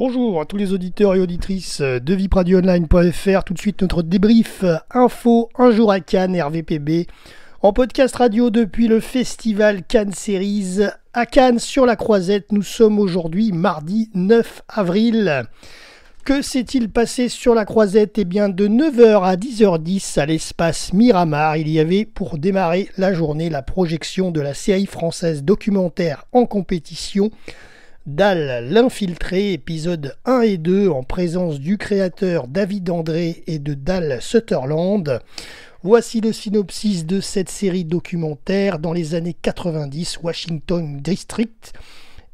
Bonjour à tous les auditeurs et auditrices de vipradioonline.fr. Tout de suite notre débrief info un jour à Cannes RVPB en podcast radio depuis le festival Cannes Series à Cannes sur la Croisette. Nous sommes aujourd'hui mardi 9 avril. Que s'est-il passé sur la Croisette? Eh bien de 9h à 10h10 à l'espace Miramar, il y avait pour démarrer la journée la projection de la série française documentaire en compétition Dal l'infiltré, épisodes 1 et 2 en présence du créateur David André et de Dal Sutherland. Voici le synopsis de cette série documentaire. Dans les années 90, Washington District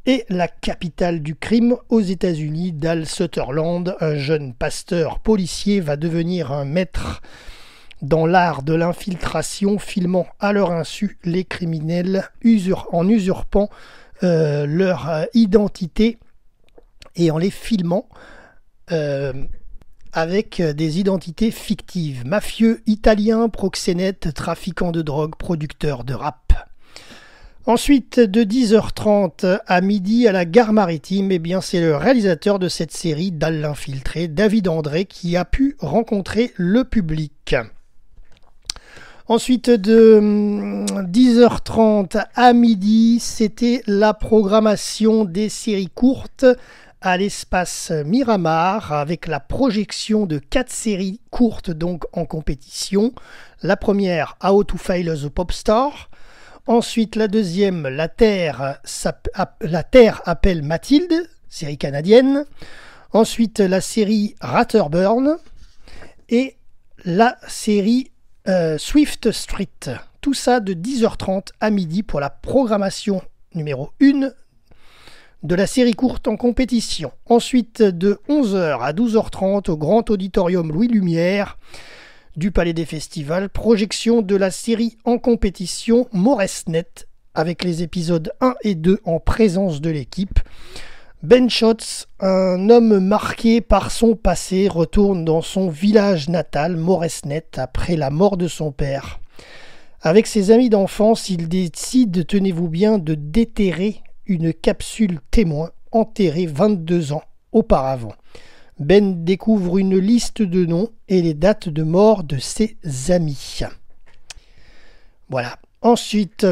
est la capitale du crime aux États-Unis. Dal Sutherland, un jeune pasteur policier, va devenir un maître dans l'art de l'infiltration, filmant à leur insu les criminels en usurpant leur identité et en les filmant avec des identités fictives. Mafieux italiens, proxénètes, trafiquants de drogue, producteurs de rap. Ensuite, de 10h30 à midi à la gare maritime, eh bien, c'est le réalisateur de cette série, Dal l'infiltré, David André, qui a pu rencontrer le public. Ensuite, de 10h30 à midi, c'était la programmation des séries courtes à l'espace Miramar, avec la projection de 4 séries courtes donc en compétition. La première, How to Fail as a Popstar. Ensuite, la deuxième, La Terre appelle Mathilde, série canadienne. Ensuite, la série Ratterburn et la série Swift Street. Tout ça de 10h30 à midi pour la programmation numéro 1 de la série courte en compétition. Ensuite, de 11h à 12h30 au Grand Auditorium Louis Lumière du Palais des Festivals, projection de la série en compétition Mauresnet avec les épisodes 1 et 2 en présence de l'équipe. Ben Schatz, un homme marqué par son passé, retourne dans son village natal, Mauresnet, après la mort de son père. Avec ses amis d'enfance, il décide, tenez-vous bien, de déterrer une capsule témoin enterrée 22 ans auparavant. Ben découvre une liste de noms et les dates de mort de ses amis. Voilà. Ensuite,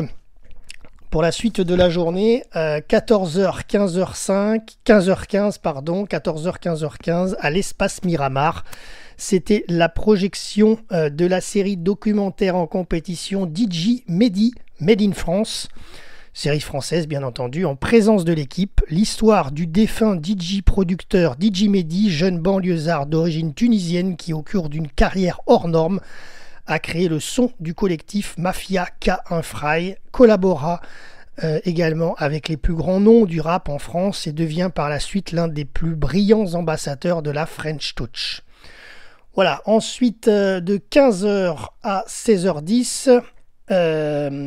pour la suite de la journée, 14h, 15h15 à l'espace Miramar. C'était la projection de la série documentaire en compétition DJ Mehdi, Made in France. Série française, bien entendu, en présence de l'équipe. L'histoire du défunt DJ producteur DJ Mehdi, jeune banlieusard d'origine tunisienne qui, au cours d'une carrière hors norme, a créé le son du collectif Mafia K1 Fry, collabora également avec les plus grands noms du rap en France et devient par la suite l'un des plus brillants ambassadeurs de la French Touch. Voilà, ensuite de 15h à 16h10,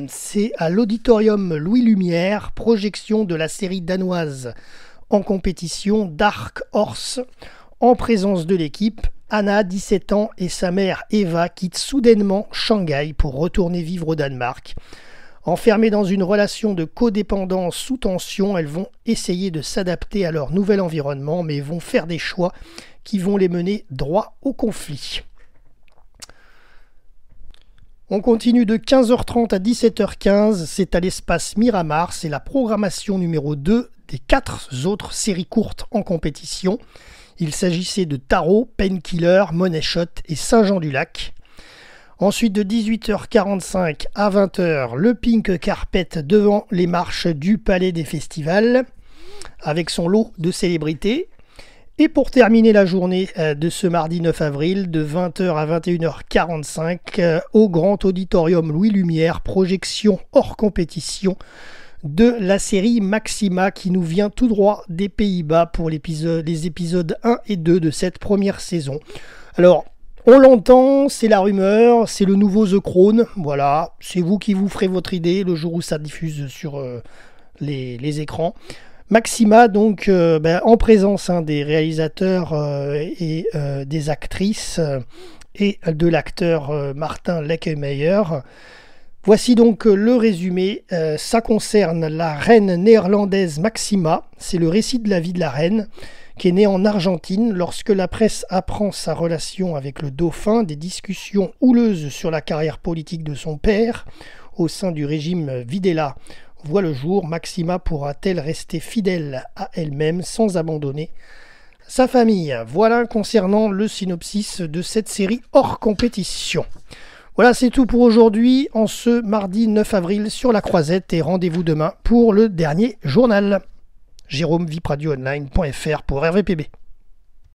c'est à l'auditorium Louis Lumière, projection de la série danoise en compétition Dark Horse, en présence de l'équipe. Anna, 17 ans, et sa mère Eva quittent soudainement Shanghai pour retourner vivre au Danemark. Enfermées dans une relation de codépendance sous tension, elles vont essayer de s'adapter à leur nouvel environnement, mais vont faire des choix qui vont les mener droit au conflit. On continue de 15h30 à 17h15, c'est à l'espace Miramar, c'est la programmation numéro 2 des 4 autres séries courtes en compétition. Il s'agissait de Tarot, Painkiller, Money Shot et Saint-Jean-du-Lac. Ensuite, de 18h45 à 20h, le Pink Carpet devant les marches du Palais des Festivals, avec son lot de célébrités. Et pour terminer la journée de ce mardi 9 avril, de 20h à 21h45, au Grand Auditorium Louis Lumière, projection hors compétition de la série Maxima qui nous vient tout droit des Pays-Bas pour les épisodes 1 et 2 de cette première saison. Alors, on l'entend, c'est la rumeur, c'est le nouveau The Crown, voilà, c'est vous qui vous ferez votre idée le jour où ça diffuse sur les écrans. Maxima, donc, en présence des réalisateurs et des actrices et de l'acteur Martin Leckmeyer. Voici donc le résumé. Ça concerne la reine néerlandaise Maxima. C'est le récit de la vie de la reine qui est né en Argentine. Lorsque la presse apprend sa relation avec le dauphin, des discussions houleuses sur la carrière politique de son père au sein du régime Videla voient le jour. Maxima pourra-t-elle rester fidèle à elle-même sans abandonner sa famille? Voilà concernant le synopsis de cette série hors compétition. Voilà, c'est tout pour aujourd'hui, en ce mardi 9 avril sur la Croisette, et rendez-vous demain pour le dernier journal. Jérôme, vipradioonline.fr pour RVPB.